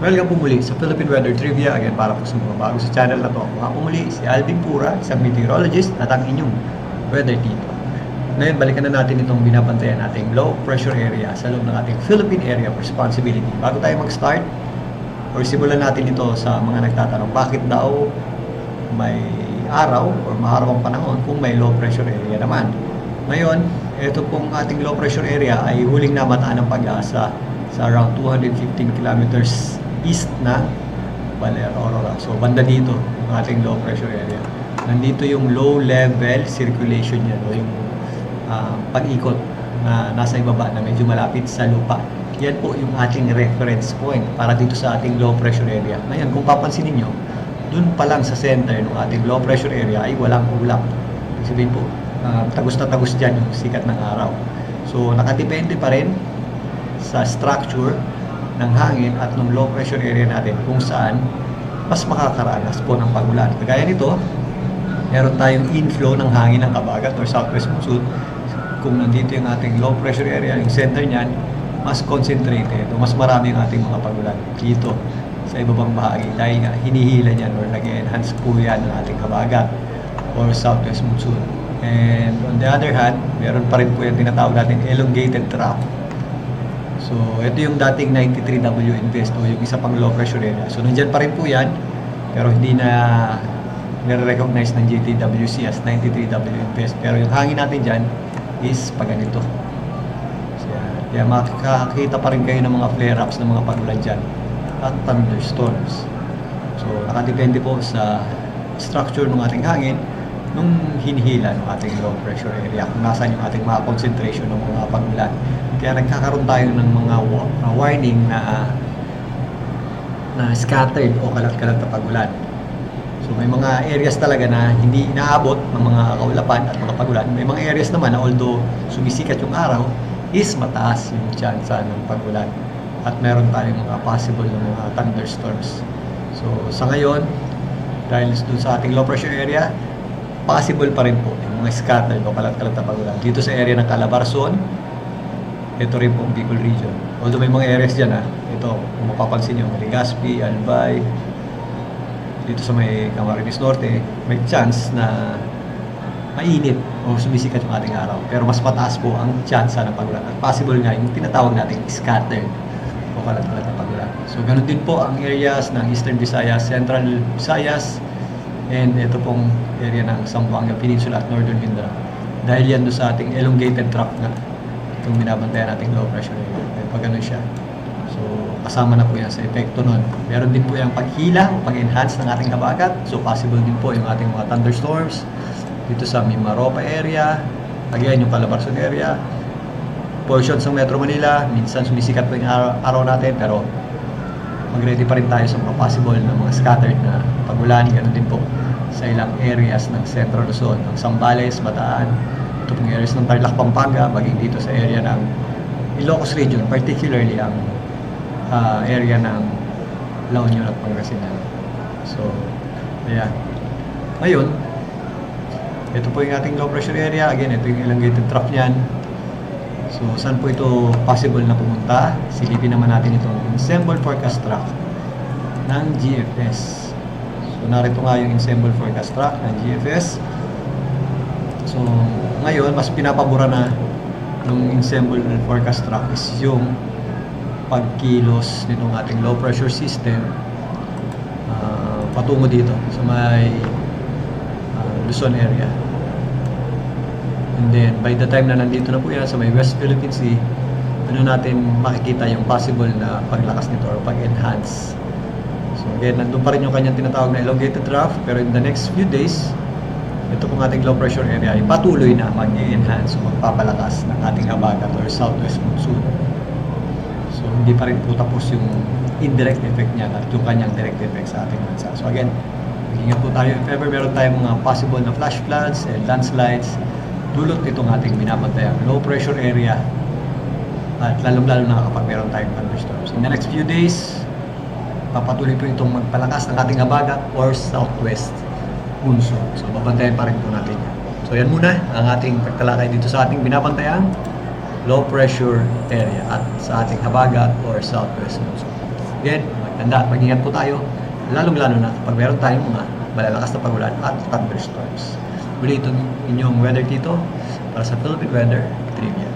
Welcome po muli sa Philippine Weather Trivia. Again, para po sa mga bago sa channel na to. Ako nga po muli, si Alvin Pura, isang meteorologist at ang inyong weather tito. Ngayon, balikan na natin itong binabantayan nating low pressure area sa loob ng ating Philippine Area of Responsibility. Bago tayo mag-start, or simulan natin ito sa mga nagtatanong, bakit daw may araw or maaraw ang panahon kung may low pressure area naman. Ngayon, ito pong ating low pressure area ay huling namataan ng Pag-asa sa around 215 kilometers east na Baler, Aurora. So, banda dito, yung ating low pressure area. Nandito yung low level circulation niya, no? Yung pag-ikot na nasa ibaba na medyo malapit sa lupa. Yan po yung ating reference point para dito sa ating low pressure area. Ngayon, kung papansin niyo, dun pa lang sa center ng ating low pressure area ay walang ulap. Ibig sabihin po, tagos na tagos dyan yung sikat ng araw. So, nakadepende pa rin sa structure ng hangin at ng low pressure area natin kung saan mas makakaranas po ng pagulan. Kagaya nito, meron tayong inflow ng hangin ng kabagat or southwest monsoon. Kung nandito yung ating low pressure area, yung center niyan, mas concentrated o mas marami yung ating mga pagulan dito sa ibabang bahagi dahil nga hinihila niyan or nag-enhance po yan ng ating kabagat or southwest monsoon. And on the other hand, meron pa rin po yung tinatawag natin elongated trough. So, ito yung dating 93W invest o yung isa pang low pressure area. So, nandyan pa rin po yan, pero hindi na nire-recognize ng JTWC as 93W invest. Pero yung hangin natin dyan is pag ganito. So, kaya makakita pa rin kayo ng mga flare-ups ng mga pagulan dyan at thunderstorms. So, nakadepende po sa structure ng ating hangin nung hinihila ng ating low pressure area kung nasaan yung ating mga concentration ng mga pagulan. Kaya nagkakaroon tayo ng mga warning na scattered o kalat-kalat na pagulan. So may mga areas talaga na hindi inaabot ng mga kaulapan at mga pagulan. May mga areas naman na although sumisikat yung araw, is mataas yung tsansa ng pagulan. At meron tayong mga possible na mga thunderstorms. So sa ngayon, dahil doon sa ating low pressure area, possible pa rin po yung mga scattered o kalat-kalat na pagulan. Dito sa area ng Calabarzon, ito rin po ang Bicol region. Although may mga areas dyan ito, kung mapapansin nyo, Legazpi, Albay, dito sa may Camarines Norte, may chance na mainit o sumisikat yung ating araw. Pero mas mataas po ang chance ng pagulan. At possible nga yung tinatawag natin scattered o kalat-kalat na pagulan. So ganun din po ang areas ng Eastern Visayas, Central Visayas, and ito pong area ng Zamboanga Peninsula at Northern Mindanao. Dahil yan doon sa ating elongated trough na itong binabantayan nating low pressure area. Kaya pag ganun siya. So, kasama na po yan sa epekto nun. Meron din po yung paghila o pag-enhance ng ating habagat. So, possible din po yung ating mga thunderstorms dito sa Mimaropa area, again yung Calabarzon area, portions ng Metro Manila. Minsan sumisikat po yung araw natin, pero mag-ready pa rin tayo sa mga possible na mga scattered na pagulan. Ganun din po sa ilang areas ng Central Luzon, ng Zambales, Bataan, ito pong areas ng Tarlac, Pampanga, maging dito sa area ng Ilocos region, particularly ang area ng La Union at Pangasinan. So, ayan. Ngayon, ito po yung ating low pressure area. Again, ito yung elongated trough niyan. So, saan po ito possible na pumunta? Silipin naman natin itong ensemble forecast track ng GFS. So, narito nga yung ensemble forecast track ng GFS. So, ngayon, mas pinapabura na ng ensemble forecast track is yung pagkilos nitong ating low pressure system patungo dito sa may Luzon area. And then, by the time na nandito na po yan sa may West Philippine Sea, natin makikita yung possible na paglakas nito or pag-enhance. So, again, nandun pa rin yung kanyang tinatawag na elongated trough, pero in the next few days, ito pong ating low pressure area ay patuloy na mag-enhance o magpapalakas ng ating habagat or southwest monsoon. So, hindi pa rin po tapos yung indirect effect niya at yung kanyang direct effect sa ating bansa. So, again, mag-ingat po tayo. If ever meron tayong mga possible na flash floods and landslides, dulot itong ating binabantayang low pressure area at lalong-lalo na kapag meron tayong thunderstorms. In the next few days, papatuloy po itong magpalakas ng ating habagat or southwest monsoon. So, babantayan pa rin po natin yan. So, yan muna ang ating pagtalakay dito sa ating binabantayang low pressure area at sa ating habagat or southwest monsoon. Again, magtanda at mag-ingat po tayo, lalong-lalo na kapag meron tayong mga malalakas na pagulan at thunderstorms. Muli itong inyong weather dito para sa Philippine Weather Trivia.